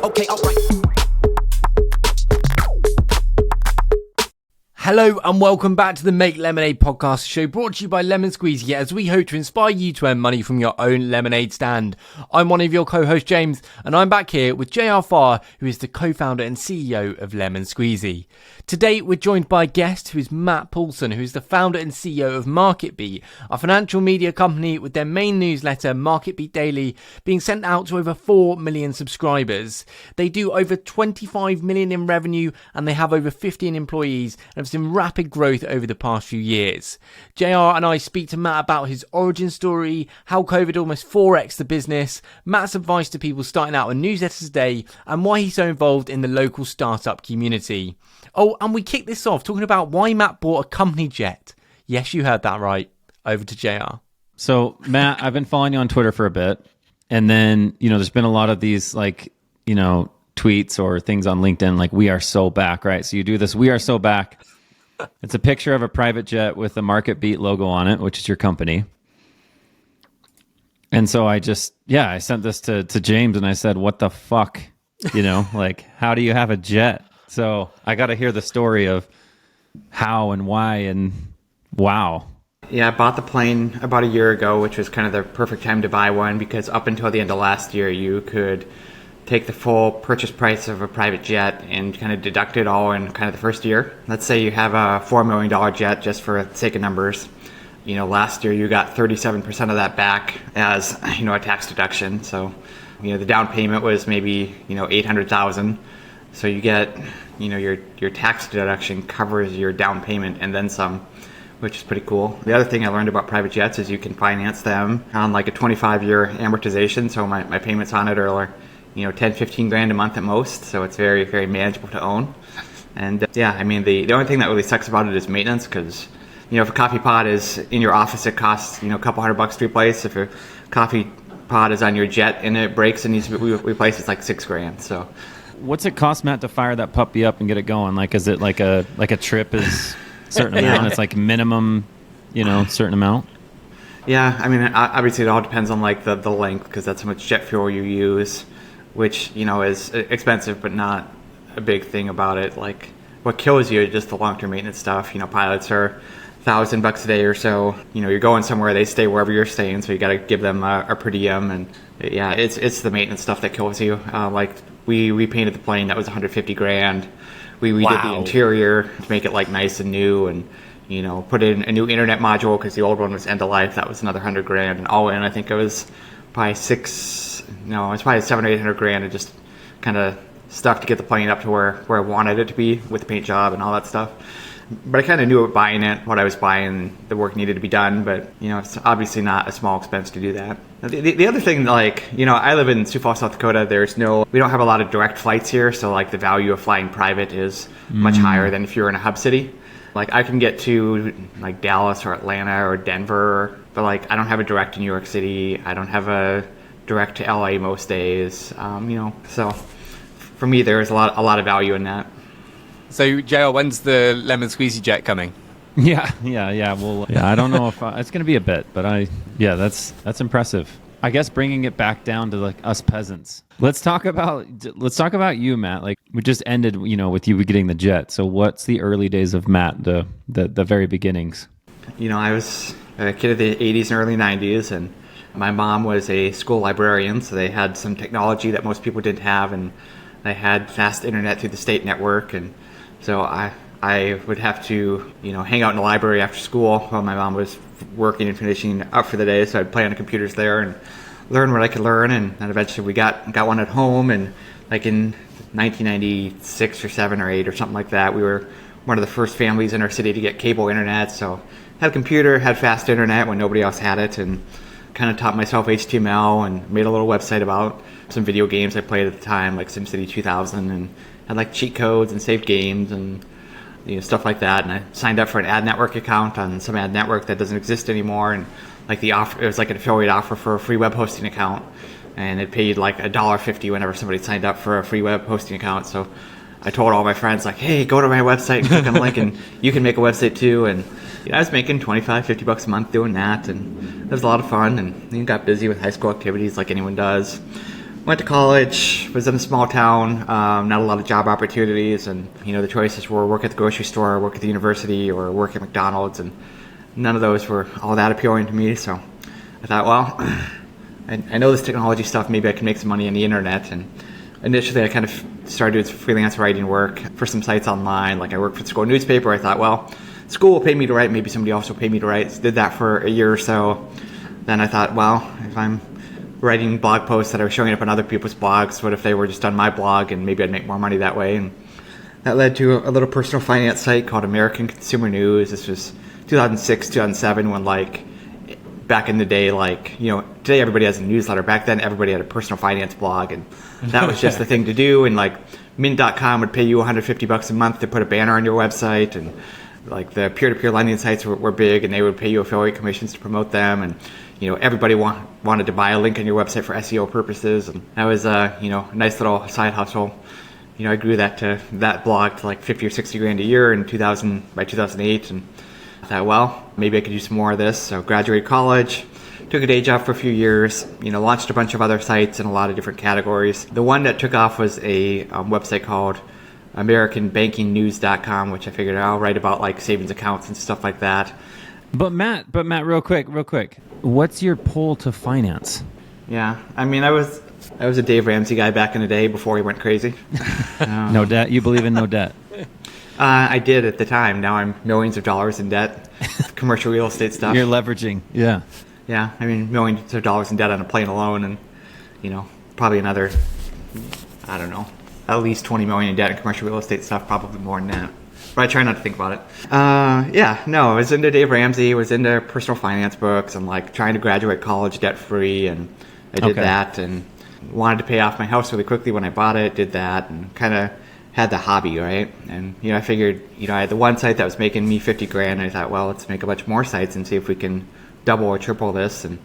Okay, alright. Hello and welcome back to the Make Lemonade podcast show, brought to you by Lemon Squeezy, as we hope to inspire you to earn money from your own lemonade stand. I'm one of your co-hosts, James, and I'm back here with JR Farr, who is the co-founder and CEO of Lemon Squeezy. Today we're joined by a guest who is Matt Paulson, who is the founder and CEO of MarketBeat, a financial media company with their main newsletter, MarketBeat Daily, being sent out to over 4 million subscribers. They do over 25 million in revenue and they have over 15 employees and have seen rapid growth over the past few years. JR and I speak to Matt about his origin story, how COVID almost 4x'd the business, Matt's advice to people starting out on newsletters today, and why he's so involved in the local startup community. Oh, and we kick this off talking about why Matt bought a company jet. Yes, you heard that right. Over to JR. So, Matt, I've been following you on Twitter for a bit. And then, there's been a lot of these, tweets or things on LinkedIn, like, we are so back, right? So you do this, we are so back. It's a picture of a private jet with the MarketBeat logo on it, which is your company. And so I sent this to James and I said, what the fuck? How do you have a jet? So I got to hear the story of how and why and wow. Yeah, I bought the plane about a year ago, which was kind of the perfect time to buy one because up until the end of last year, you could take the full purchase price of a private jet and kind of deduct it all in kind of the first year. Let's say you have a $4 million jet, just for the sake of numbers. Last year you got 37% of that back as, a tax deduction. So, the down payment was maybe, $800,000. So you get, your tax deduction covers your down payment and then some, which is pretty cool. The other thing I learned about private jets is you can finance them on like a 25-year amortization. So my payments on it are 10, 15 grand a month at most. So it's very, very manageable to own. And the only thing that really sucks about it is maintenance because, if a coffee pot is in your office, it costs, a couple $100 to replace. If a coffee pot is on your jet and it breaks and needs to be replaced, it's like $6 grand. So what's it cost, Matt, to fire that puppy up and get it going? Like, is it like a trip is certain amount? It's like minimum, certain amount? Yeah, obviously it all depends on like the length because that's how much jet fuel you use, which, is expensive but not a big thing about it. Like what kills you is just the long-term maintenance stuff. Pilots are $1,000 a day or so. You're going somewhere, they stay wherever you're staying, so you got to give them a per diem. And yeah, it's the maintenance stuff that kills you. Like we repainted the plane, that was 150 grand. We redid the interior to make it like nice and new, and put in a new internet module because the old one was end of life. That was another 100 grand, and all in I think it was probably it's probably 700 or 800 grand of just kind of stuff to get the plane up to where I wanted it to be with the paint job and all that stuff. But I kind of knew about buying it, what I was buying, the work needed to be done, but it's obviously not a small expense to do that. The other thing, I live in Sioux Falls, South Dakota. We don't have a lot of direct flights here, so like the value of flying private is much higher than if you're in a hub city. Like I can get to like Dallas or Atlanta or Denver, but like I don't have a direct to New York City. I don't have a direct to LA most days. So for me, there's a lot of value in that. So, JR, when's the Lemon Squeezy jet coming? Yeah. Well, I don't know if it's going to be a bit, but that's impressive. I guess bringing it back down to like us peasants. Let's talk about you, Matt. Like we just ended, with you getting the jet. So what's the early days of Matt, the very beginnings? I was a kid of the 80s and early 90s, and my mom was a school librarian, so they had some technology that most people didn't have, and they had fast internet through the state network, and so I would have to, hang out in the library after school while my mom was working and finishing up for the day. So I'd play on the computers there and learn what I could learn. And then eventually we got one at home. And like in 1996 or 7 or 8 or something like that, we were one of the first families in our city to get cable internet. So had a computer, had fast internet when nobody else had it, and kind of taught myself HTML and made a little website about some video games I played at the time, like SimCity 2000, and had like cheat codes and saved games and stuff like that. And I signed up for an ad network account on some ad network that doesn't exist anymore, and like it was like an affiliate offer for a free web hosting account, and it paid like $1.50 whenever somebody signed up for a free web hosting account. So I told all my friends, like, hey, go to my website and click on the link and you can make a website too. And I was making $25-50 a month doing that, and it was a lot of fun, and got busy with high school activities like anyone does. went to college, was in a small town, not a lot of job opportunities, and the choices were work at the grocery store, work at the university, or work at McDonald's, and none of those were all that appealing to me. So I thought, well, I know this technology stuff, maybe I can make some money on the internet. And initially I kind of started doing some freelance writing work for some sites online. Like I worked for the school newspaper. I thought, well, school will pay me to write, maybe somebody else will pay me to write. So did that for a year or so. Then I thought, well, if I'm writing blog posts that are showing up on other people's blogs, what if they were just on my blog, and maybe I'd make more money that way. And that led to a little personal finance site called American Consumer News. This was 2006, 2007, when back in the day, today everybody has a newsletter. Back then everybody had a personal finance blog, and that was just the thing to do. And Mint.com would pay you $150 a month to put a banner on your website, and the peer-to-peer lending sites were big, and they would pay you affiliate commissions to promote them. And everybody wanted to buy a link on your website for SEO purposes, and that was a nice little side hustle. I grew that blog to 50 or 60 grand a year by 2008, and I thought, well, maybe I could do some more of this. So graduated college, took a day job for a few years, launched a bunch of other sites in a lot of different categories. The one that took off was a website called AmericanBankingNews.com, which I figured I'll write about savings accounts and stuff like that. But Matt, real quick, what's your pull to finance? Yeah, I was a Dave Ramsey guy back in the day before he went crazy. No debt? You believe in no debt? I did at the time. Now I'm millions of dollars in debt. Commercial real estate stuff. You're leveraging. Yeah. Yeah, millions of dollars in debt on a plane alone, and probably another, I don't know, at least 20 million in debt in commercial real estate stuff, probably more than that. But I try not to think about it. I was into Dave Ramsey, was into personal finance books, and trying to graduate college debt free, and I did that, and wanted to pay off my house really quickly when I bought it, did that, and kind of had the hobby, right? And I figured, I had the one site that was making me 50 grand, and I thought, well, let's make a bunch more sites and see if we can double or triple this. And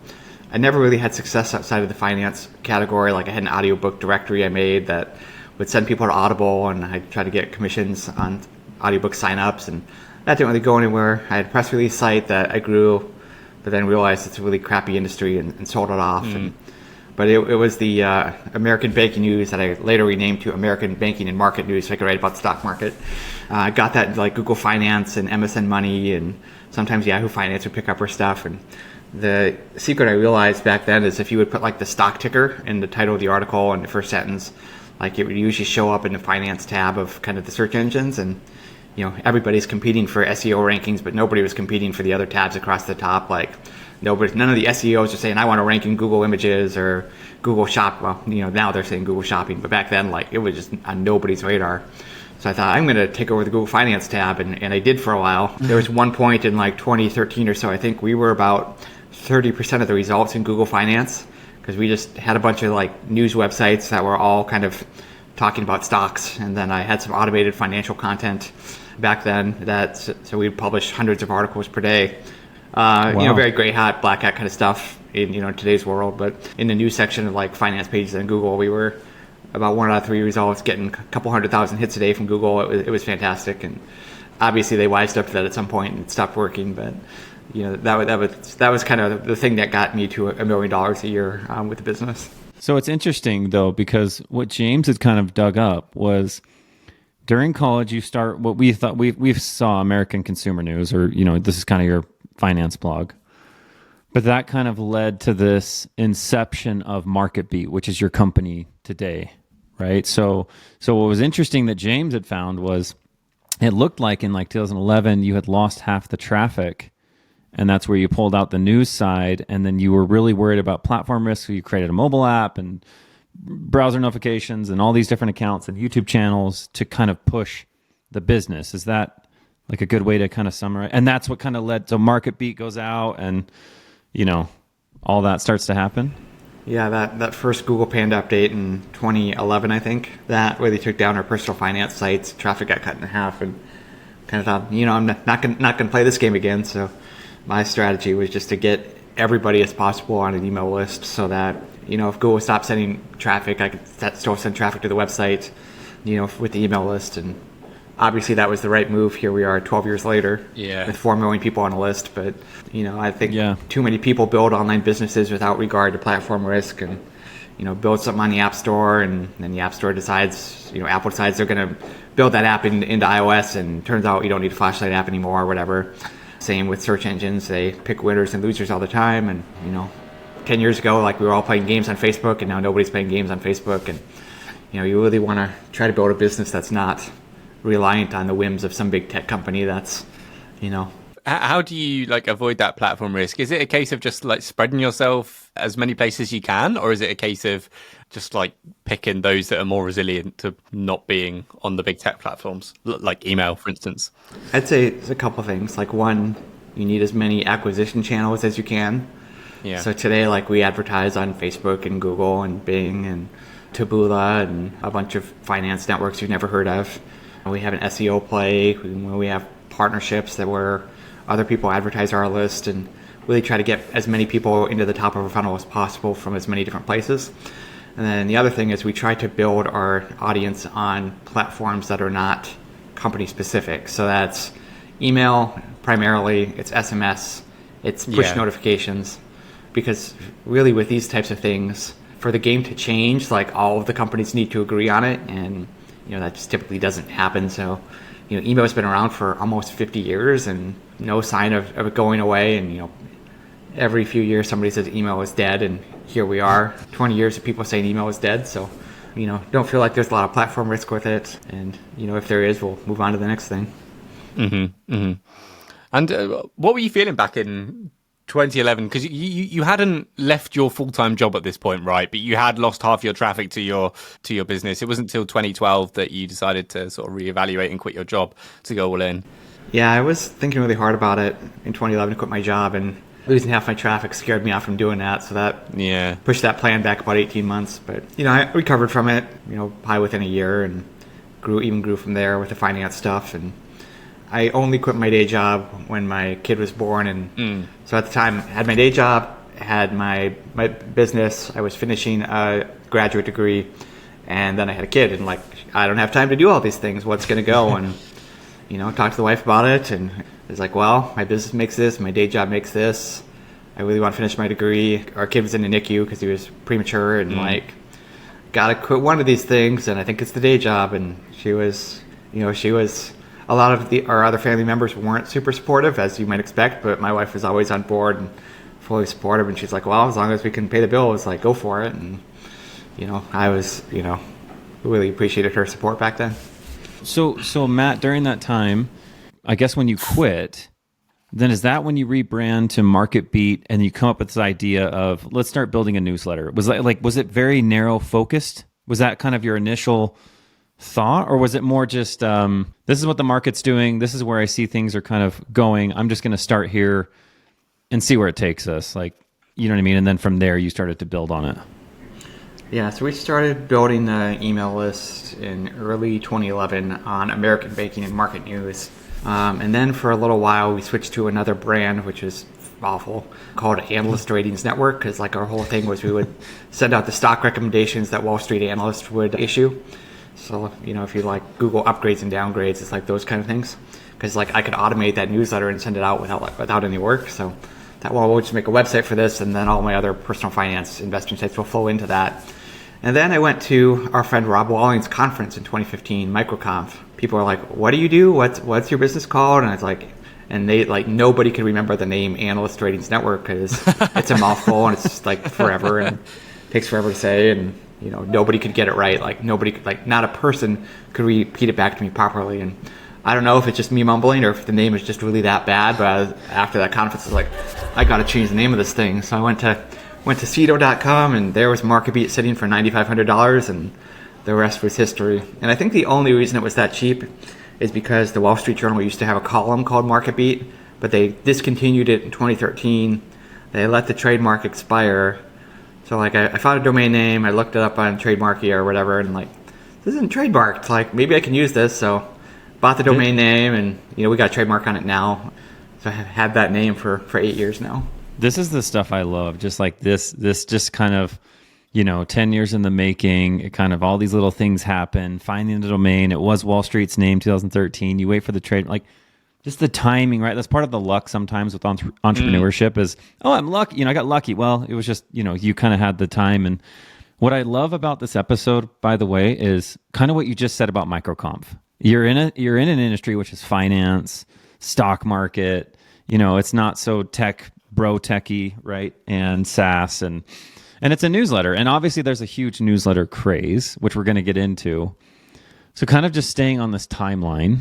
I never really had success outside of the finance category. I had an audiobook directory I made that would send people to Audible, and I'd try to get commissions on audiobook signups, and that didn't really go anywhere. I had a press release site that I grew, but then realized it's a really crappy industry and sold it off. But it was the American Banking News that I later renamed to American Banking and Market News, so I could write about the stock market. I got that Google Finance and MSN Money, and sometimes Yahoo Finance would pick up our stuff. And the secret I realized back then is if you would put the stock ticker in the title of the article and the first sentence, it would usually show up in the finance tab of kind of the search engines. And everybody's competing for SEO rankings, but nobody was competing for the other tabs across the top. None of the SEOs are saying I want to rank in Google Images or Google Shop. Well, now they're saying Google Shopping, but back then it was just on nobody's radar. So I thought I'm going to take over the Google Finance tab, and I did for a while. There was one point in 2013 or so, I think we were about 30% of the results in Google Finance, because we just had a bunch of news websites that were all kind of talking about stocks, and then I had some automated financial content back then so we'd publish hundreds of articles per day. Wow. Very gray hat, black hat kind of stuff in today's world. But in the news section of finance pages on Google, we were about 1 out of 3 results, getting a couple 100,000 hits a day from Google. It was fantastic, and obviously they wised up to that at some point and it stopped working. But that was kind of the thing that got me to $1 million a year with the business. So it's interesting though, because what James had kind of dug up was during college you start what we thought we saw American Consumer News, or this is kind of your finance blog. But that kind of led to this inception of MarketBeat, which is your company today, right? So what was interesting that James had found was it looked like in 2011 you had lost half the traffic, and that's where you pulled out the news side, and then you were really worried about platform risk, so you created a mobile app and browser notifications and all these different accounts and YouTube channels to kind of push the business. Is that a good way to kind of summarize? And that's what kind of led to MarketBeat goes out and, all that starts to happen? Yeah, that first Google Panda update in 2011, I think, that really took down our personal finance sites. Traffic got cut in half, and kind of thought, I'm not gonna play this game again. So my strategy was just to get everybody as possible on an email list, so that if Google stopped sending traffic, I could still send traffic to the website, with the email list. And obviously that was the right move. Here we are 12 years later with 4 million people on a list. But, I think too many people build online businesses without regard to platform risk. And, build something on the App Store, and then the App Store decides, Apple decides they're going to build that app into iOS, and turns out you don't need a flashlight app anymore or whatever. Same with search engines. They pick winners and losers all the time. And, 10 years ago, like, we were all playing games on Facebook, and now nobody's playing games on Facebook. And, you really want to try to build a business that's not reliant on the whims of some big tech company that's, How do you avoid that platform risk? Is it a case of just spreading yourself as many places as you can, or is it a case of just picking those that are more resilient to not being on the big tech platforms, like email, for instance? I'd say it's a couple things. One, you need as many acquisition channels as you can. Yeah. So today, we advertise on Facebook and Google and Bing and Taboola and a bunch of finance networks you've never heard of. We have an SEO play. We have partnerships where other people advertise our list, and really try to get as many people into the top of a funnel as possible from as many different places. And then the other thing is we try to build our audience on platforms that are not company specific. So that's email primarily, it's SMS, it's push notifications. Because really with these types of things, for the game to change, all of the companies need to agree on it, and that just typically doesn't happen. So email has been around for almost 50 years and no sign of it going away. And, every few years somebody says email is dead, and here we are, 20 years of people saying email is dead. So, don't feel like there's a lot of platform risk with it. And, if there is, we'll move on to the next thing. Mm-hmm. Mm-hmm. And what were you feeling back in 2011? Because you hadn't left your full-time job at this point, right? But you had lost half your traffic to your business. It wasn't until 2012 that you decided to sort of reevaluate and quit your job to go all in. Yeah, I was thinking really hard about it in 2011 to quit my job, and losing half my traffic scared me off from doing that. So that pushed that plan back about 18 months. But, I recovered from it, probably within a year, and grew from there with the finance stuff. And I only quit my day job when my kid was born. And so at the time, I had my day job, had my business. I was finishing a graduate degree, and then I had a kid. And I don't have time to do all these things. What's going to go? And talked to the wife about it, and it's well, my business makes this, my day job makes this. I really want to finish my degree. Our kid was in the NICU because he was premature, and gotta quit one of these things, and I think it's the day job. And she was a lot of our other family members weren't super supportive, as you might expect, but my wife was always on board and fully supportive, and she's well, as long as we can pay the bills, go for it. And I was really appreciated her support back then. So Matt, during that time, I guess when you quit, then is that when you rebrand to MarketBeat and you come up with this idea of let's start building a newsletter? Was was it very narrow focused? Was that kind of your initial thought, or was it more just this is what the market's doing, this is where I see things are kind of going, I'm just going to start here and see where it takes us, you know what I mean? And then from there you started to build on it. Yeah, so we started building the email list in early 2011 on American Banking and Market News. And then for a little while, we switched to another brand, which is awful, called Analyst Ratings Network, because our whole thing was we would send out the stock recommendations that Wall Street analysts would issue. So, if you Google upgrades and downgrades, it's those kind of things. Because I could automate that newsletter and send it out without any work. So we'll just make a website for this, and then all my other personal finance investing sites will flow into that. And then I went to our friend Rob Walling's conference in 2015, MicroConf. People are what do you do? What's your business called? And it's and they nobody could remember the name Analyst Ratings Network because it's a mouthful and it's just forever and it takes forever to say, and nobody could get it right. Nobody, not a person could repeat it back to me properly. And I don't know if it's just me mumbling or if the name is just really that bad. But after that conference, I was I got to change the name of this thing. So I went to Cito.com, and there was MarketBeat sitting for $9,500, and the rest was history. And I think the only reason it was that cheap is because the Wall Street Journal used to have a column called MarketBeat, but they discontinued it in 2013. They let the trademark expire. So I found a domain name, I looked it up on Trademarky or whatever, and this isn't trademarked. Maybe I can use this. So bought the domain name, and we got a trademark on it now. So I have had that name for 8 years now. This is the stuff I love. Just this just kind of, 10 years in the making, it kind of all these little things happen, finding the domain. It was Wall Street's name, 2013. You wait for the trade, just the timing, right? That's part of the luck sometimes with entrepreneurship is, I'm lucky, I got lucky. Well, it was just, you kind of had the time. And What I love about this episode, by the way, is kind of what you just said about microconf. You're in an industry which is finance, stock market. It's not so techy, right? And SaaS and it's a newsletter. And obviously there's a huge newsletter craze, which we're going to get into. So kind of just staying on this timeline,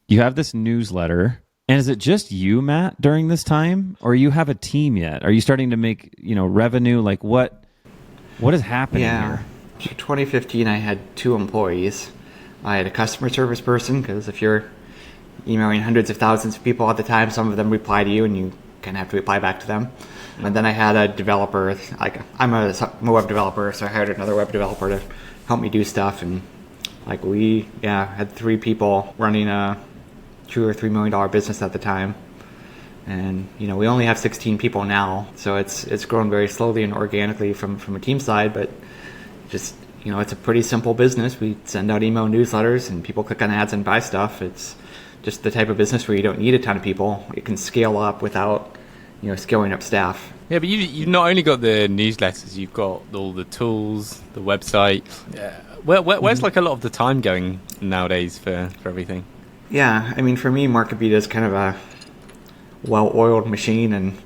you have this newsletter. And is it just you, Matt, during this time? Or you have a team yet? Are you starting to make, revenue? Like what is happening here? 2015, I had 2 employees. I had a customer service person, because if you're emailing hundreds of thousands of people at the time, some of them reply to you and you kind of have to reply back to them. And then I had a developer. I'm a web developer, so I hired another web developer to help me do stuff. And we had 3 people running a $2 or $3 million business at the time. And we only have 16 people now, so it's grown very slowly and organically from a team side, but just it's a pretty simple business. We send out email newsletters and people click on ads and buy stuff. It's just the type of business where you don't need a ton of people. It can scale up without scaling up staff. Yeah, but you've not only got the newsletters, you've got all the tools, the website. Where's a lot of the time going nowadays for everything? Yeah, I mean, for me, MarketBeat is kind of a well-oiled machine, and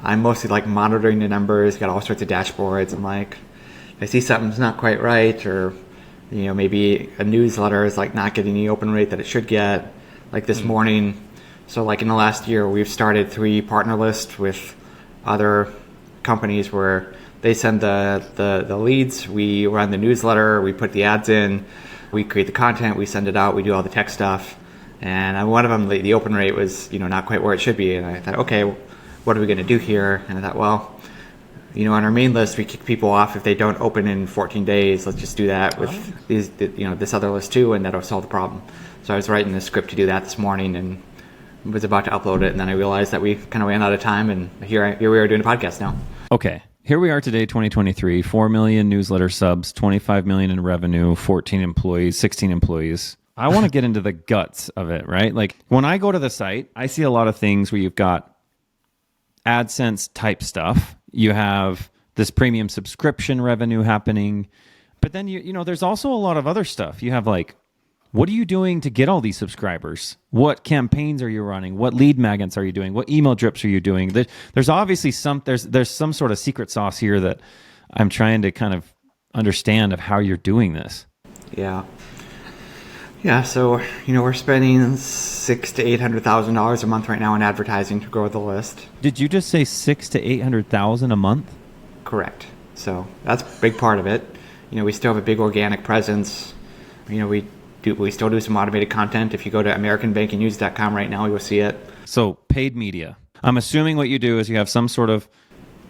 I'm mostly monitoring the numbers, got all sorts of dashboards, and if I see something's not quite right, or maybe a newsletter is not getting the open rate that it should get, this morning. So in the last year, we've started 3 partner lists with other companies where they send the leads, we run the newsletter, we put the ads in, we create the content, we send it out, we do all the tech stuff. And one of them, the open rate was, not quite where it should be. And I thought, okay, what are we going to do here? And I thought, well, on our main list, we kick people off if they don't open in 14 days. Let's just do that with this other list too, and that'll solve the problem. So I was writing the script to do that this morning and was about to upload it. And then I realized that we kind of ran out of time, and here we are doing a podcast now. Okay. Here we are today, 2023, 4 million newsletter subs, 25 million in revenue, 14 employees, 16 employees. I want to get into the guts of it, right? When I go to the site, I see a lot of things where you've got AdSense type stuff. You have this premium subscription revenue happening. But then, there's also a lot of other stuff. You have what are you doing to get all these subscribers? What campaigns are you running? What lead magnets are you doing? What email drips are you doing? There's obviously there's some sort of secret sauce here that I'm trying to kind of understand of how you're doing this. Yeah, so we're spending $600,000 to $800,000 a month right now in advertising to grow the list. Did you just say $600,000 to $800,000 a month? Correct. So that's a big part of it. We still have a big organic presence. We still do some automated content. If you go to AmericanBankingNews.com right now, you'll see it. So paid media. I'm assuming what you do is you have some sort of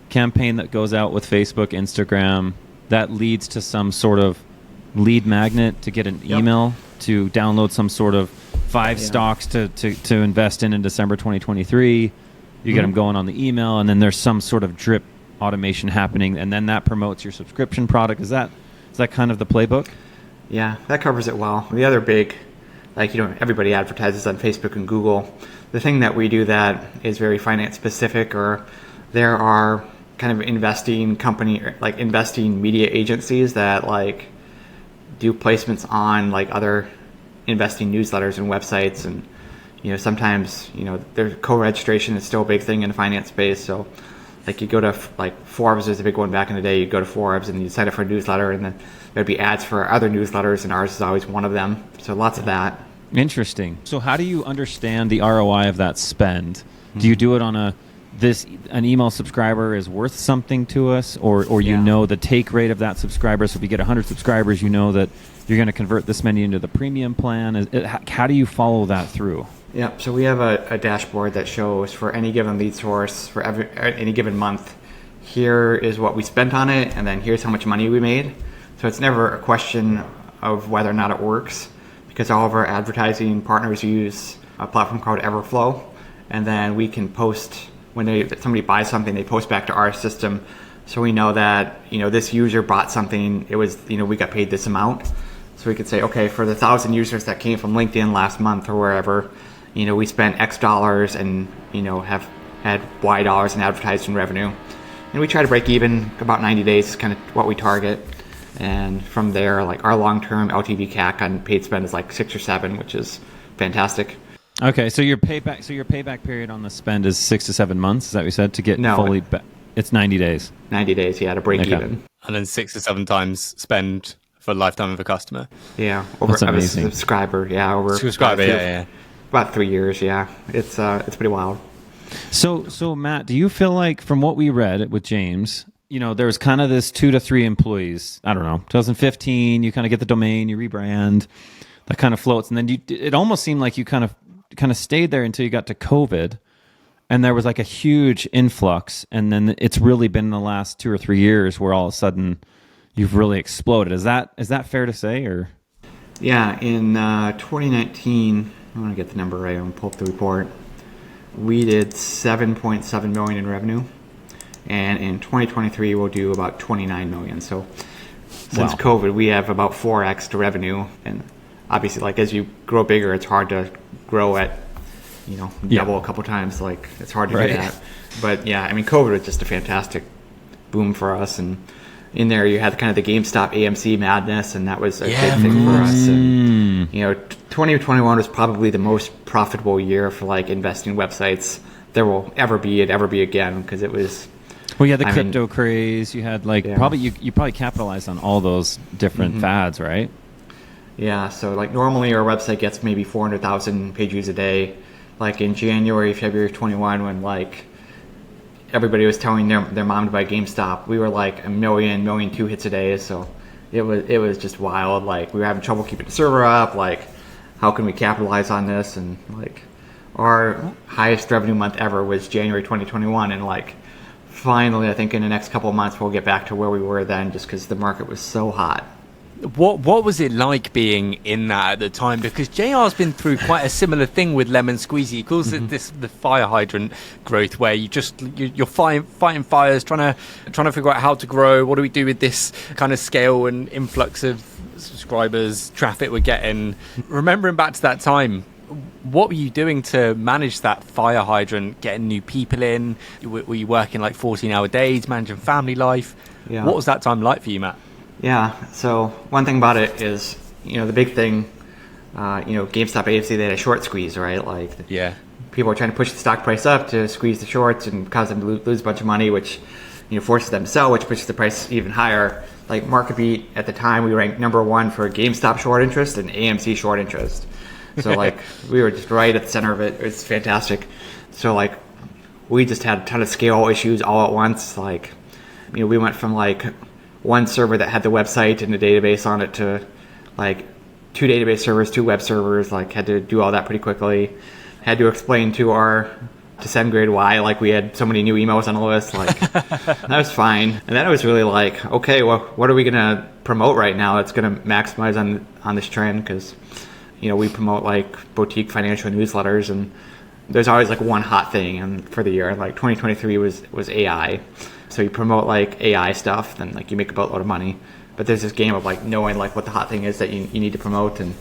campaign that goes out with Facebook, Instagram, that leads to some sort of lead magnet to get an email to download some sort of 5 stocks to invest in December 2023. You get them going on the email, and then there's some sort of drip automation happening, and then that promotes your subscription product. Is that kind of the playbook? Yeah, that covers it well. The other big, everybody advertises on Facebook and Google. The thing that we do that is very finance specific, or there are kind of investing media agencies that do placements on other investing newsletters and websites, and sometimes their co-registration is still a big thing in the finance space. So you go to Forbes is a big one back in the day. You go to Forbes and you sign up for a newsletter, and then there'd be ads for other newsletters, and ours is always one of them. So lots of that. Interesting. So how do you understand the ROI of that spend? Do you do it on an email subscriber is worth something to us, or the take rate of that subscriber? So if you get 100 subscribers, that you're going to convert this many into the premium plan. How do you follow that through? Yeah, so we have a dashboard that shows for any given lead source for any given month, here is what we spent on it, and then here's how much money we made. So it's never a question of whether or not it works, because all of our advertising partners use a platform called Everflow, and then we can post when somebody buys something, they post back to our system, so we know that this user bought something. It was we got paid this amount, so we could say, okay, for the 1,000 users that came from LinkedIn last month or wherever, we spent X dollars and have had Y dollars in advertising revenue. And we try to break even about 90 days is kind of what we target. And from there, like our long-term LTV CAC on paid spend is like 6 or 7, which is fantastic. Okay, so your payback period on the spend is 6 to 7 months. Is that what you said to get fully back? It's 90 days. 90 days, yeah, to break even. And then 6 to 7 times spend for lifetime of a customer. Yeah, over a subscriber. Yeah, over subscriber. Yeah. About 3 years. Yeah, it's pretty wild. So Matt, do you feel like from what we read with James, there was kind of this 2 to 3 employees. I don't know, 2015. You kind of get the domain, you rebrand, that kind of floats, and then it almost seemed like you kind of stayed there until you got to COVID. And there was like a huge influx, and then it's really been the last 2 or 3 years where all of a sudden you've really exploded. Is that fair to say, or? Yeah, in 2019, I want to get the number right. I'm gonna pull up the report. We did 7.7 million in revenue, and in 2023 we'll do about 29 million. So since COVID, we have about 4x to revenue, and obviously, like as you grow bigger, it's hard to grow at double a couple times. Like it's hard to do that. But yeah, I mean, COVID was just a fantastic boom for us. And in there, you had kind of the GameStop AMC madness, and that was a big thing for us. And 2021 was probably the most profitable year for like investing websites there will ever be again, because it was. Well, you had the crypto craze. You had probably you probably capitalized on all those different fads, right? Yeah. So like normally our website gets maybe 400,000 page views a day. Like in January, February of 21, when like everybody was telling their mom to buy GameStop, we were like 1 million, 1.2 million hits a day. So it was just wild. Like we were having trouble keeping the server up. Like how can we capitalize on this? And like our highest revenue month ever was January 2021, and like finally, I think in the next couple of months we'll get back to where we were then, just because the market was so hot. What was it like being in that at the time? Because JR's been through quite a similar thing with Lemon Squeezy. He calls it the fire hydrant growth, where you're fighting fires, trying to figure out how to grow. What do we do with this kind of scale and influx of subscribers, traffic we're getting? Remembering back to that time, what were you doing to manage that fire hydrant, getting new people in? Were you working like 14-hour days, managing family life? Yeah. What was that time like for you, Matt? Yeah, so one thing about it is, the big thing, GameStop AFC, they had a short squeeze, right? Like, people are trying to push the stock price up to squeeze the shorts and cause them to lose a bunch of money, which, forces them to sell, which pushes the price even higher. Like MarketBeat, at the time, we ranked number 1 for GameStop short interest and AMC short interest. So, like, we were just right at the center of it. It's fantastic. So, like, we just had a ton of scale issues all at once. Like, we went from, like, one server that had the website and the database on it to like 2 database servers, 2 web servers. Like had to do all that pretty quickly. Had to explain to SendGrid why like we had so many new emails on the list. Like that was fine. And then it was really like, okay, well, what are we gonna promote right now that's gonna maximize on this trend? Because we promote like boutique financial newsletters, and there's always like one hot thing and for the year. Like 2023 was AI. So you promote like AI stuff, then like you make a boatload of money. But there's this game of like knowing like what the hot thing is that you need to promote. And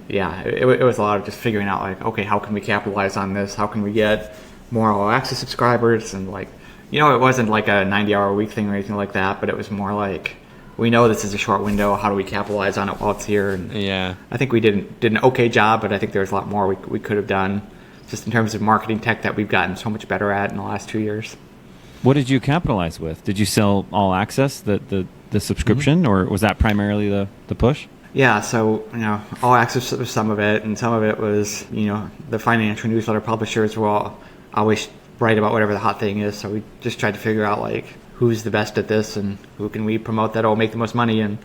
yeah, it was a lot of just figuring out like, okay, how can we capitalize on this? How can we get more all access subscribers? And like, it wasn't like a 90-hour a week thing or anything like that, but it was more like, we know this is a short window. How do we capitalize on it while it's here? And I think we did an okay job, but I think there's a lot more we could have done just in terms of marketing tech that we've gotten so much better at in the last 2 years. What did you capitalize with? Did you sell all access, the subscription, or was that primarily the push? Yeah, so all access was some of it, and some of it was the financial newsletter publishers will always write about whatever the hot thing is. So we just tried to figure out like who's the best at this and who can we promote that'll make the most money. And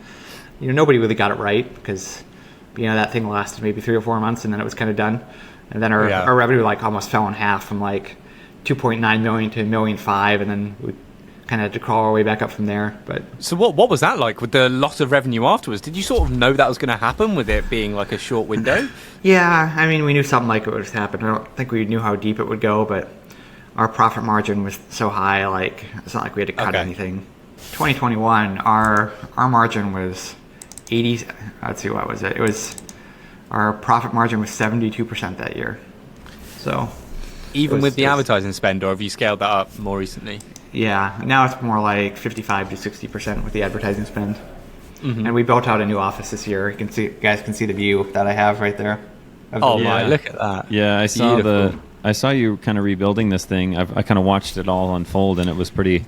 nobody really got it right, because that thing lasted maybe 3 or 4 months, and then it was kind of done. And then our revenue like almost fell in half from like 2.9 million to 1.5 million, and then we kind of had to crawl our way back up from there. But so what was that like with the loss of revenue afterwards? Did you sort of know that was going to happen with it being like a short window? Yeah, I mean, we knew something like it would happen. I don't think we knew how deep it would go, but our profit margin was so high, like it's not like we had to cut anything. 2021, our margin was 80. Let's see, what was it? It was our profit margin was 72% that year. So. Even with the advertising spend, or have you scaled that up more recently? Yeah, now it's more like 55 to 60% with the advertising spend. And we built out a new office this year. You guys can see the view that I have right there. Oh my, look at that. Yeah, I saw Beautiful. I saw you kind of rebuilding this thing. I kind of watched it all unfold, and it was pretty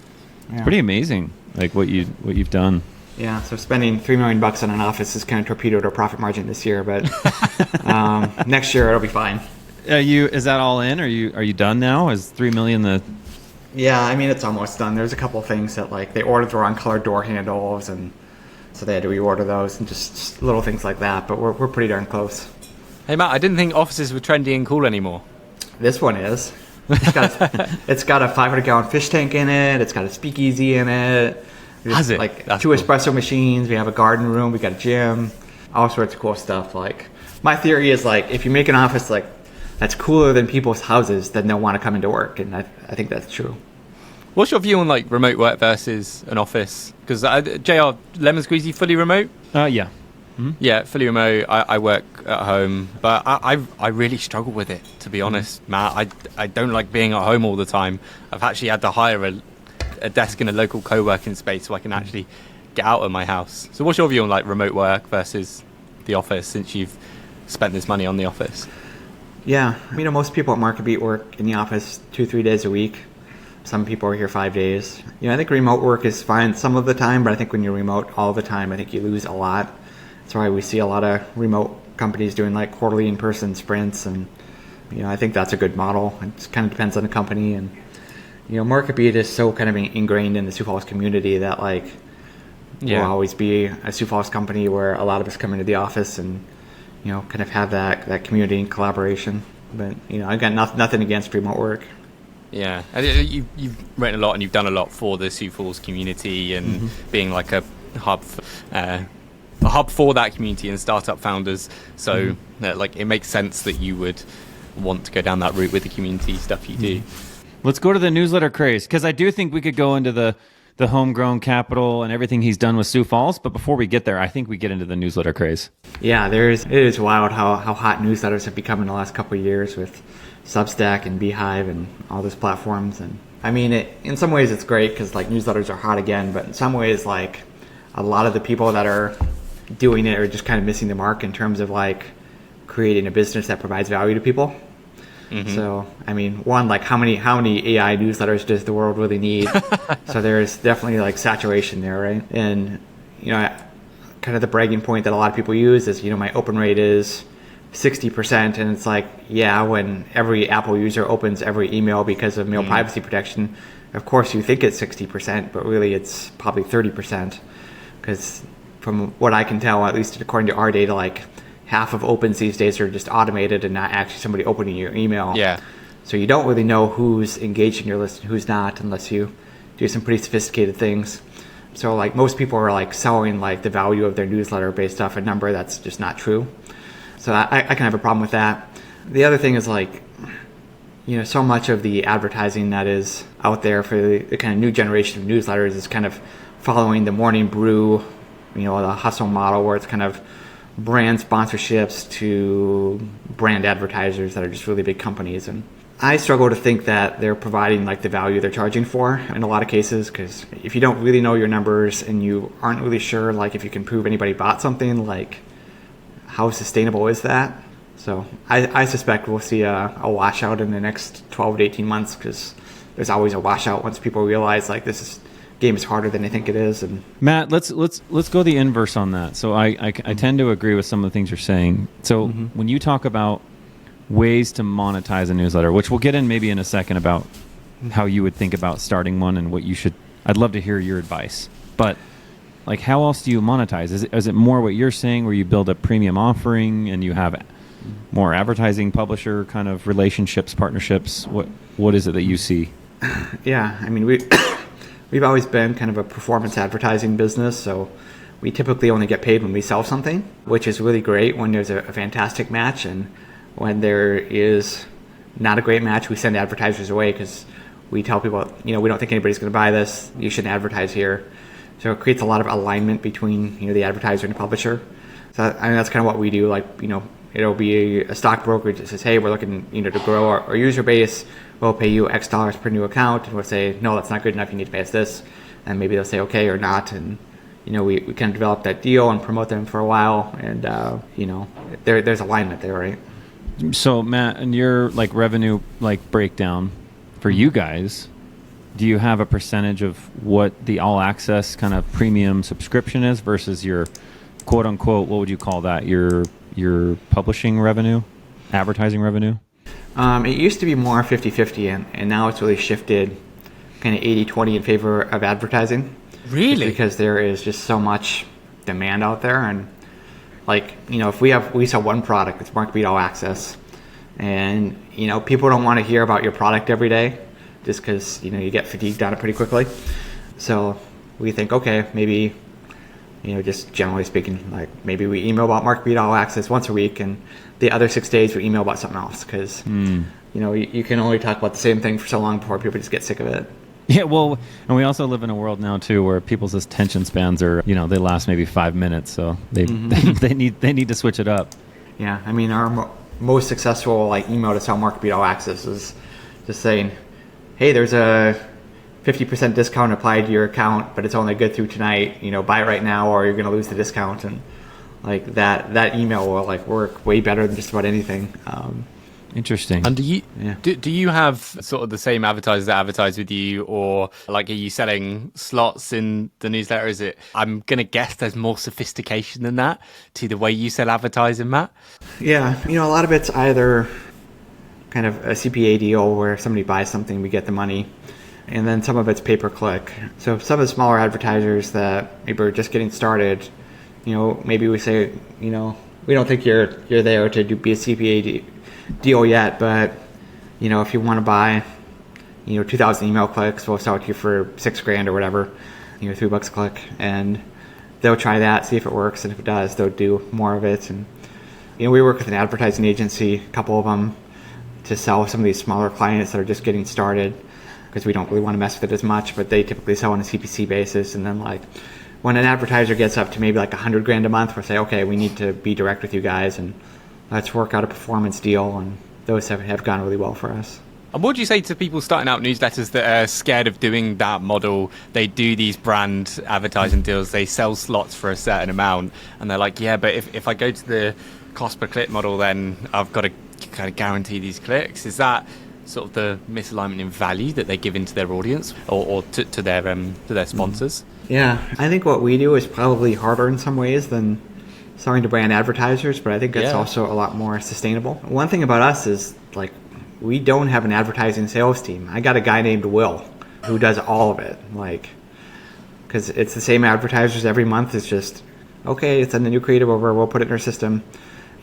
amazing. Like what you've done. Yeah, so spending $3 million on an office has kind of torpedoed our profit margin this year, but next year it'll be fine. Is that all in? Are you done now? Is $3 million the? Yeah, I mean it's almost done. There's a couple of things that like they ordered the wrong color door handles, and so they had to reorder those, and just little things like that. But we're pretty darn close. Hey Matt, I didn't think offices were trendy and cool anymore. This one is. It's got a 500-gallon fish tank in it. It's got a speakeasy in it. Has it? Like That's two cool. espresso machines. We have a garden room. We got a gym. All sorts of cool stuff. Like my theory is like if you make an office like that's cooler than people's houses, then they'll want to come into work, and I think that's true. What's your view on like remote work versus an office? Because JR, Lemon Squeezy fully remote? Yeah. Yeah, fully remote. I work at home, but I really struggle with it, to be honest, Matt. I don't like being at home all the time. I've actually had to hire a desk in a local co-working space so I can actually get out of my house. So what's your view on like remote work versus the office since you've spent this money on the office? Yeah, most people at MarketBeat work in the office 2-3 days a week. Some people are here 5 days. I think remote work is fine some of the time, but I think when you're remote all the time, I think you lose a lot. That's why we see a lot of remote companies doing like quarterly in-person sprints, and I think that's a good model. It kind of depends on the company, and MarketBeat is so kind of ingrained in the Sioux Falls community that like we'll always be a Sioux Falls company where a lot of us come into the office and kind of have that community and collaboration. But I've got nothing against remote work. Yeah, and you've written a lot and you've done a lot for the Sioux Falls community and being like a hub for that community and startup founders. So like it makes sense that you would want to go down that route with the community stuff you do. Let's go to the newsletter craze, because I do think we could go into the homegrown capital and everything he's done with Sioux Falls. But before we get there, I think we get into the newsletter craze. Yeah, it is wild how hot newsletters have become in the last couple of years with Substack and Beehive and all those platforms. And I mean, in some ways it's great because like newsletters are hot again, but in some ways like a lot of the people that are doing it are just kind of missing the mark in terms of like creating a business that provides value to people. So, I mean, one, like how many AI newsletters does the world really need? So there's definitely like saturation there, right? And, kind of the bragging point that a lot of people use is, my open rate is 60%. And it's like, yeah, when every Apple user opens every email because of mail privacy protection, of course you think it's 60%, but really it's probably 30%. Because from what I can tell, at least according to our data, like half of opens these days are just automated and not actually somebody opening your email. Yeah. So you don't really know who's engaged in your list and who's not unless you do some pretty sophisticated things. So like most people are like selling like the value of their newsletter based off a number that's just not true. So I can have a problem with that. The other thing is like, so much of the advertising that is out there for the kind of new generation of newsletters is kind of following the morning brew, the hustle model where it's kind of brand sponsorships to brand advertisers that are just really big companies. And I struggle to think that they're providing like the value they're charging for in a lot of cases, because if you don't really know your numbers and you aren't really sure like if you can prove anybody bought something, like how sustainable is that? So I suspect we'll see a washout in the next 12 to 18 months, because there's always a washout once people realize like game is harder than they think it is. And Matt, let's go the inverse on that. So I tend to agree with some of the things you're saying. So when you talk about ways to monetize a newsletter, which we'll get in maybe in a second about how you would think about starting one and what you should, I'd love to hear your advice. But like, how else do you monetize? Is it more what you're saying, where you build a premium offering and you have more advertising publisher kind of relationships, partnerships? What is it that you see? Yeah, I mean, we've always been kind of a performance advertising business, so we typically only get paid when we sell something, which is really great when there's a fantastic match. And when there is not a great match, we send advertisers away because we tell people, we don't think anybody's going to buy this. You shouldn't advertise here. So it creates a lot of alignment between the advertiser and the publisher. So I mean, that's kind of what we do. Like it'll be a stock brokerage that says, hey, we're looking to grow our user base. we'll pay you X dollars per new account, and we'll say, no, that's not good enough, you need to pay us this. And maybe they'll say okay or not, and we kind of develop that deal and promote them for a while, and there's alignment there, right? So Matt, in your like revenue like breakdown for you guys, do you have a percentage of what the all access kind of premium subscription is versus your quote unquote, what would you call that, your publishing revenue, advertising revenue? It used to be more 50-50, and now it's really shifted kind of 80-20 in favor of advertising. Really? Because there is just so much demand out there, and like, if we sell one product, it's MarketBeat All Access, and people don't want to hear about your product every day, just because you get fatigued on it pretty quickly. So we think, okay, maybe just generally speaking, like maybe we email about MarketBeat All Access once a week, and the other 6 days we email about something else, because you can only talk about the same thing for so long before people just get sick of it. Yeah, well, and we also live in a world now too where people's attention spans are, they last maybe 5 minutes, so they need to switch it up. Yeah, I mean, our most successful like email to sell MarketBeat All Access is just saying, hey, there's a 50% discount applied to your account, but it's only good through tonight. Buy it right now, or you're going to lose the discount. And like that email will like work way better than just about anything. Interesting. And do you have sort of the same advertisers that advertise with you, or like are you selling slots in the newsletter? Is it? I'm gonna guess there's more sophistication than that to the way you sell advertising, Matt. Yeah, a lot of it's either kind of a CPA deal where somebody buys something, we get the money, and then some of it's pay per click. So some of the smaller advertisers that maybe are just getting started, maybe we say, we don't think you're there to be a CPA deal yet, but if you want to buy 2,000 email clicks, we'll sell it to you for $6,000 or whatever, $3 a click, and they'll try that, see if it works, and if it does, they'll do more of it. And we work with an advertising agency, a couple of them, to sell some of these smaller clients that are just getting started, because we don't really want to mess with it as much, but they typically sell on a CPC basis. And then like when an advertiser gets up to maybe like $100,000 a month, we'll say, okay, we need to be direct with you guys, and let's work out a performance deal, and those have gone really well for us. And what would you say to people starting out newsletters that are scared of doing that model? They do these brand advertising deals, they sell slots for a certain amount, and they're like, yeah, but if I go to the cost per click model, then I've got to kind of guarantee these clicks. Is that sort of the misalignment in value that they give into their audience or to their sponsors? Yeah, I think what we do is probably harder in some ways than selling to brand advertisers, but I think that's also a lot more sustainable. One thing about us is like we don't have an advertising sales team. I got a guy named Will who does all of it, like, because it's the same advertisers every month. It's just, okay, send a new creative over, we'll put it in our system.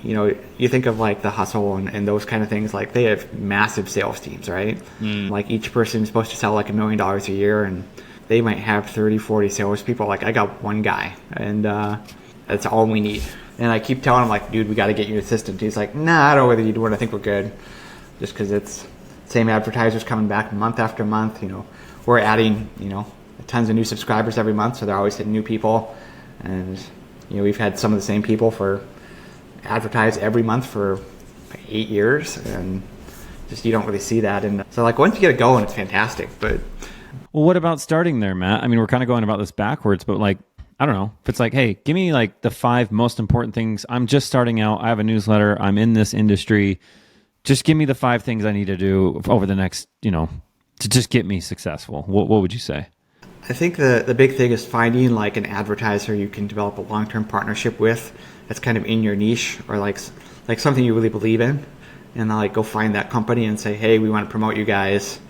You think of like The Hustle and those kind of things, like they have massive sales teams, right? Like each person is supposed to sell like $1 million a year, and they might have 30, 40 salespeople. Like I got one guy, and that's all we need. And I keep telling him, like, dude, we got to get you an assistant. He's like, nah, I don't know whether you do it. I think we're good. Just because it's same advertisers coming back month after month. We're adding, tons of new subscribers every month, so they're always hitting new people. And, we've had some of the same people for advertise every month for 8 years. And just you don't really see that. And so, like, once you get it going, it's fantastic. But well, what about starting there, Matt? I mean, we're kind of going about this backwards, but like, I don't know. If it's like, hey, give me like the 5 most important things. I'm just starting out. I have a newsletter. I'm in this industry. Just give me the 5 things I need to do over the next, to just get me successful. What would you say? I think the big thing is finding like an advertiser you can develop a long-term partnership with that's kind of in your niche, or like something you really believe in, and like go find that company and say, hey, we want to promote you guys.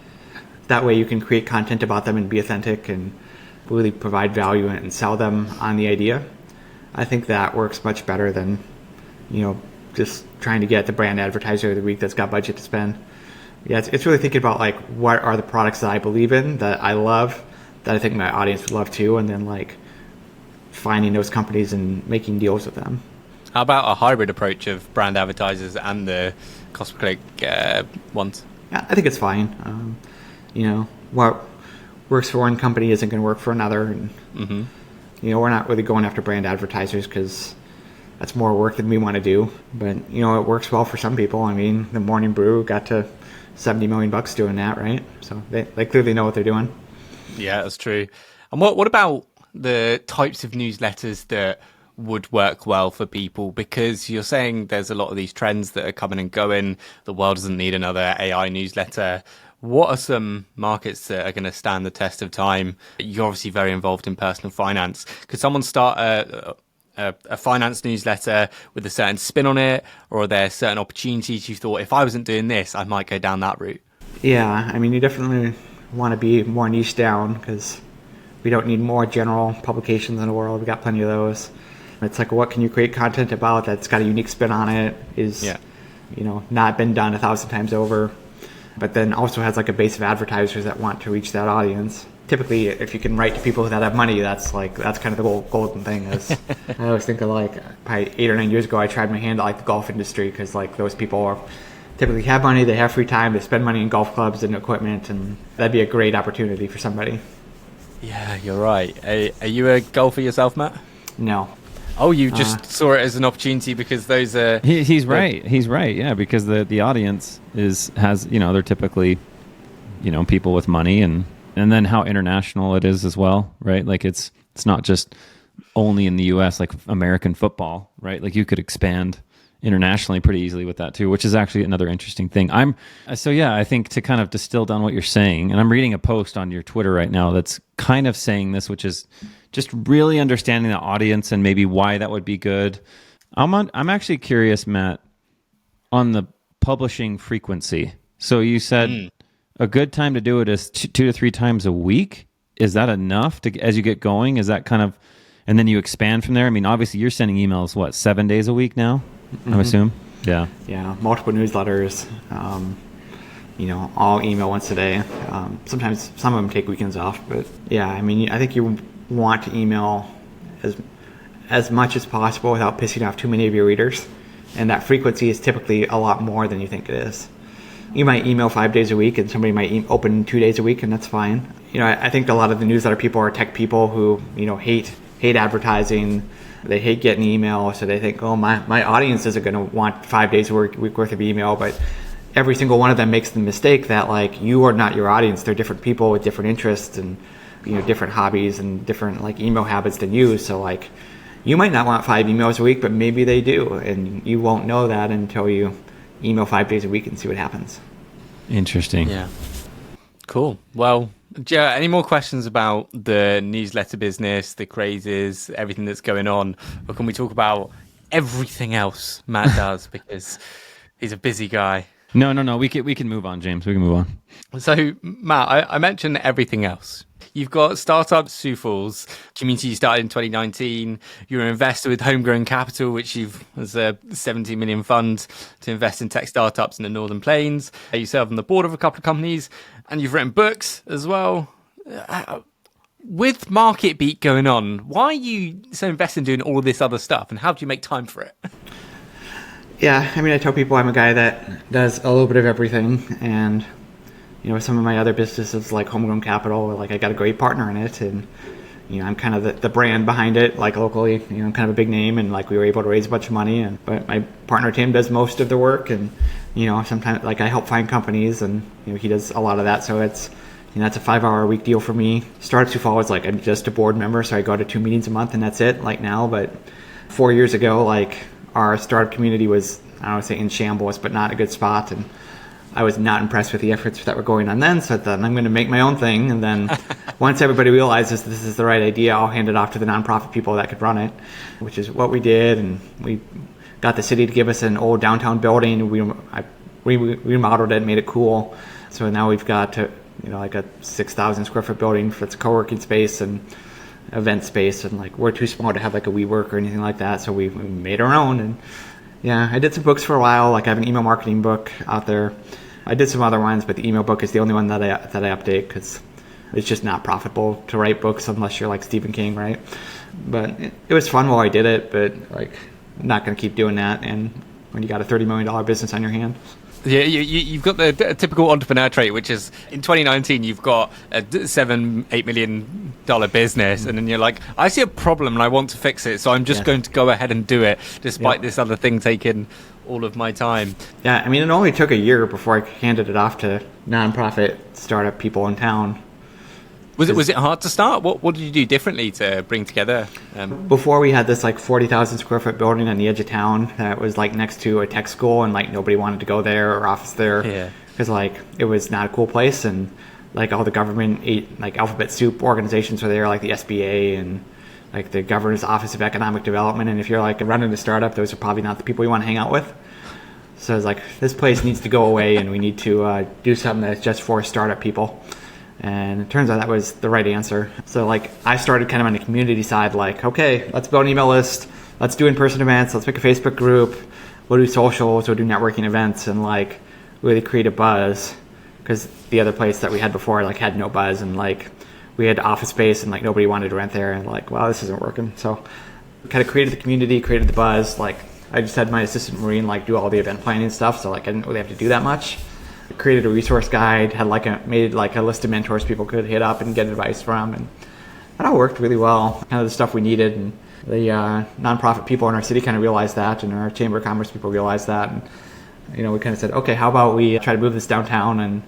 That way you can create content about them and be authentic and really provide value and sell them on the idea. I think that works much better than, just trying to get the brand advertiser of the week that's got budget to spend. Yeah, it's really thinking about like what are the products that I believe in, that I love, that I think my audience would love too, and then like finding those companies and making deals with them. How about a hybrid approach of brand advertisers and the cost per click ones? Yeah, I think it's fine. What works for one company isn't going to work for another. And, we're not really going after brand advertisers because that's more work than we want to do. But, it works well for some people. I mean, the Morning Brew got to $70 million doing that, right? So they clearly know what they're doing. Yeah, that's true. And what about the types of newsletters that would work well for people? Because you're saying there's a lot of these trends that are coming and going. The world doesn't need another AI newsletter. What are some markets that are going to stand the test of time? You're obviously very involved in personal finance. Could someone start a finance newsletter with a certain spin on it, or are there certain opportunities you thought, if I wasn't doing this, I might go down that route? Yeah, I mean, you definitely want to be more niche down because we don't need more general publications in the world. We got plenty of those. It's like, what can you create content about that's got a unique spin on it, is not been done 1,000 times over, but then also has like a base of advertisers that want to reach that audience. Typically, if you can write to people that have money, that's kind of the golden thing. Is I always think of probably 8 or 9 years ago, I tried my hand at the golf industry because those people typically have money, they have free time, they spend money in golf clubs and equipment, and that'd be a great opportunity for somebody. Yeah, you're right. Are you a golfer yourself, Matt? No. Oh, you just saw it as an opportunity because those are... He's right. He's right. Yeah, because the audience has they're typically, people with money, and then how international it is as well, right? Like it's not just only in the U.S. like American football, right? Like you could expand internationally pretty easily with that too, which is actually another interesting thing. I think to kind of distill down what you're saying, and I'm reading a post on your Twitter right now that's kind of saying this, which is just really understanding the audience and maybe why that would be good. I'm actually curious, Matt, on the publishing frequency. So you said a good time to do it is 2 to 3 times a week. Is that enough as you get going? Is that kind of, and then you expand from there? I mean, obviously you're sending emails, 7 days a week now? I assume. Yeah. Yeah. Multiple newsletters. All email once a day. Sometimes some of them take weekends off, but yeah. I mean, I think you want to email as much as possible without pissing off too many of your readers, and that frequency is typically a lot more than you think it is. You might email 5 days a week, and somebody might open 2 days a week, and that's fine. I think a lot of the newsletter people are tech people who hate advertising. They hate getting email, so they think, oh, my audience isn't going to want 5 days a week worth of email. But every single one of them makes the mistake that you are not your audience. They're different people with different interests and different hobbies and different email habits than you. So you might not want 5 emails a week, but maybe they do, and you won't know that until you email 5 days a week and see what happens. Interesting. Yeah. Cool. Well, Joe, any more questions about the newsletter business, the crazes, everything that's going on? Or can we talk about everything else Matt does because he's a busy guy? No. We can move on, James. We can move on. So, Matt, I mentioned everything else. You've got startup Sioux Falls community you started in 2019. You're an investor with Homegrown Capital, which was a 70 million fund to invest in tech startups in the Northern Plains. You serve on the board of a couple of companies, and you've written books as well. With MarketBeat going on, why are you so invested in doing all this other stuff, and how do you make time for it? Yeah, I mean, I tell people I'm a guy that does a little bit of everything, and some of my other businesses like Homegrown Capital, I got a great partner in it, and I'm kind of the brand behind it, locally. I'm kind of a big name, and we were able to raise a bunch of money, but my partner Tim does most of the work, and sometimes I help find companies, and he does a lot of that. So it's that's a 5-hour a week deal for me. Startup Sioux Falls, I'm just a board member, so I go to 2 meetings a month, and that's it now. But 4 years ago, our startup community was, I don't want to say in shambles, but not a good spot, and I was not impressed with the efforts that were going on then, so then I'm going to make my own thing, and then once everybody realizes this is the right idea, I'll hand it off to the nonprofit people that could run it, which is what we did, and we got the city to give us an old downtown building. We remodeled it, made it cool, so now we've got a 6,000 square foot building that's a co-working space and event space, and we're too small to have a WeWork or anything like that, so we made our own. And yeah, I did some books for a while. I have an email marketing book out there. I did some other ones, but the email book is the only one that I update because it's just not profitable to write books unless you're like Stephen King, right? But it was fun while I did it, but not going to keep doing that. And when you got a $30 million business on your hand. Yeah, you've got the typical entrepreneur trait, which is in 2019 you've got a $7-8 million business, and then you're like, I see a problem and I want to fix it, so I'm just going to go ahead and do it, despite this other thing taking all of my time. Yeah, I mean, it only took a year before I handed it off to nonprofit startup people in town. Was it hard to start? What did you do differently to bring together? Before, we had this like 40,000 square foot building on the edge of town that was like next to a tech school, and like nobody wanted to go there or office there because like it was not a cool place, and like all the government like alphabet soup organizations were there, like the SBA and like the Governor's Office of Economic Development. And if you're like running a startup, those are probably not the people you want to hang out with. So it's like, this place needs to go away, and we need to do something that's just for startup people. And it turns out that was the right answer. So like I started kind of on the community side, like, okay, let's build an email list, let's do in-person events, let's make a Facebook group, we'll do socials, we'll do networking events, and like really create a buzz, because the other place that we had before like had no buzz, and like we had office space and like nobody wanted to rent there, and like, wow, this isn't working. So kind of created the community, created the buzz. Like I just had my assistant Marine like do all the event planning stuff, so like I didn't really have to do that much. Created a resource guide, had made a list of mentors people could hit up and get advice from, and that all worked really well. Kind of the stuff we needed, and the nonprofit people in our city kind of realized that, and our Chamber of Commerce people realized that, and we kind of said, okay, how about we try to move this downtown, and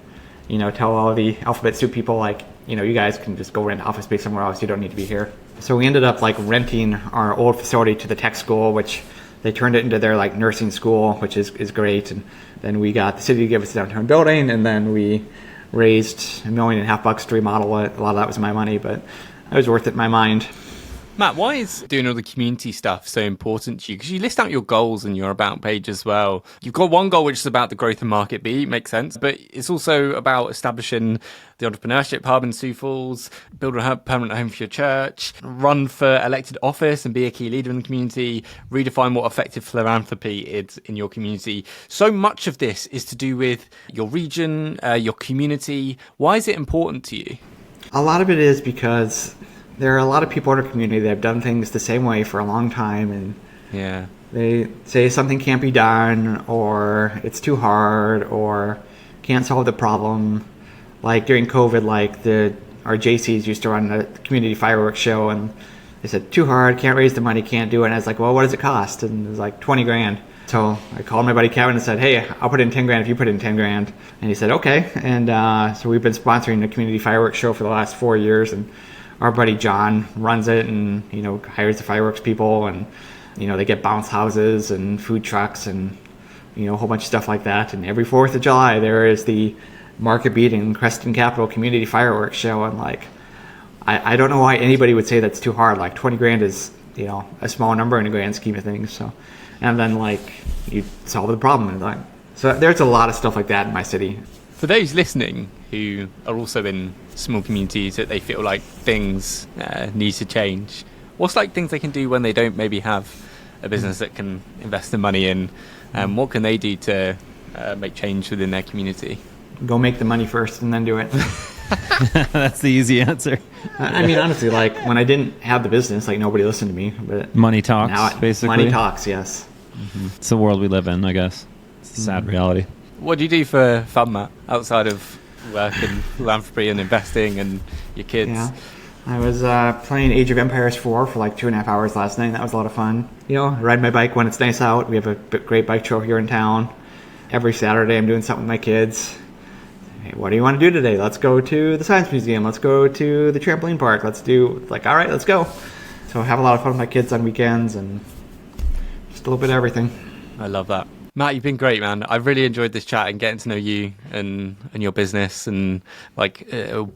tell all the alphabet soup people, like, you guys can just go rent office space somewhere else, you don't need to be here. So we ended up like renting our old facility to the tech school, which they turned it into their like nursing school, which is great. And then we got the city to give us a downtown building, and then we raised $1.5 million to remodel it. A lot of that was my money, but it was worth it in my mind. Matt, why is doing all the community stuff so important to you? Because you list out your goals in your About page as well. You've got one goal, which is about the growth of MarketBeat, makes sense, but it's also about establishing the entrepreneurship hub in Sioux Falls, build a permanent home for your church, run for elected office and be a key leader in the community, redefine what effective philanthropy is in your community. So much of this is to do with your region, your community. Why is it important to you? A lot of it is because there are a lot of people in our community that have done things the same way for a long time, and they say something can't be done, or it's too hard, or can't solve the problem. Like during COVID, like our JCs used to run a community fireworks show, and they said, too hard, can't raise the money, can't do it. And I was like, well, what does it cost? And it was like 20 grand. So I called my buddy Kevin and said, hey, I'll put in 10 grand if you put in 10 grand. And he said, okay. And so we've been sponsoring the community fireworks show for the last 4 years, and our buddy John runs it, and hires the fireworks people, and they get bounce houses and food trucks and a whole bunch of stuff like that. And every 4th of July there is the MarketBeat and Creston Capital community fireworks show, and like I don't know why anybody would say that's too hard. Like 20 grand is a small number in the grand scheme of things. So, and then like you solve the problem, and like so there's a lot of stuff like that in my city. For those listening who are also in small communities that they feel like things need to change, what's like things they can do when they don't maybe have a business that can invest the money in? What can they do to make change within their community? Go make the money first and then do it. That's the easy answer. I mean, honestly, like when I didn't have the business, like nobody listened to me. But money talks, basically. Money talks, yes. Mm-hmm. It's the world we live in, I guess. It's a sad reality. What do you do for fun, Matt, outside of work and philanthropy and investing and your kids? Yeah, I was playing Age of Empires 4 for like 2.5 hours last night. That was a lot of fun. Ride my bike when it's nice out. We have a great bike trail here in town. Every Saturday I'm doing something with my kids. Hey, what do you want to do today? Let's go to the Science Museum. Let's go to the trampoline park. Let's do, like, all right, let's go. So I have a lot of fun with my kids on weekends, and just a little bit of everything. I love that. Matt, you've been great, man. I've really enjoyed this chat and getting to know you and your business, and like the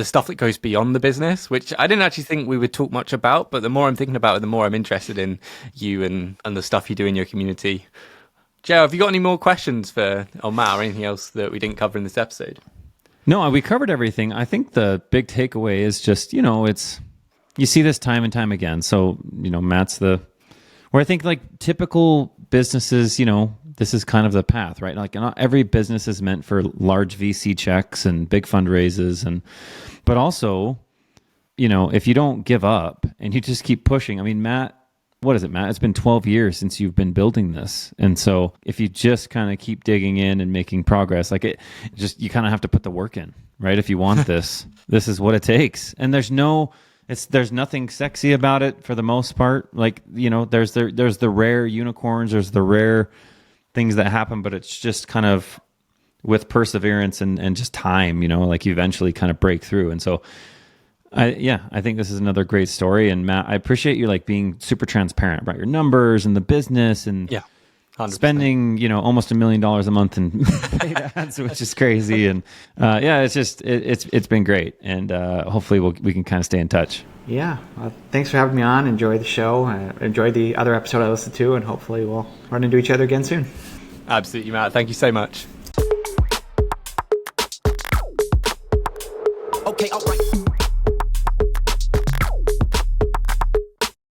stuff that goes beyond the business, which I didn't actually think we would talk much about, but the more I'm thinking about it, the more I'm interested in you and the stuff you do in your community. Joe, have you got any more questions for Matt or anything else that we didn't cover in this episode? No, we covered everything. I think the big takeaway is just, it's, you see this time and time again. So, Matt's where I think like typical businesses, this is kind of the path, right? Like not every business is meant for large VC checks and big fundraisers, but also, if you don't give up and you just keep pushing. I mean, Matt what is it, Matt? It's been 12 years since you've been building this. And so if you just kind of keep digging in and making progress, like you kind of have to put the work in, right? If you want this, this is what it takes. And there's nothing sexy about it for the most part. Like, there's the rare unicorns, there's the rare things that happen, but it's just kind of with perseverance and just time, like you eventually kind of break through. And so I think this is another great story. And Matt, I appreciate you like being super transparent about your numbers and the business and 100%. Spending, almost $1 million a month in paid ads, which is crazy. And it's been great. And hopefully we can kind of stay in touch. Yeah. Thanks for having me on. Enjoy the show. Enjoy the other episode I listened to, and hopefully we'll run into each other again soon. Absolutely, Matt. Thank you so much. Okay, all right.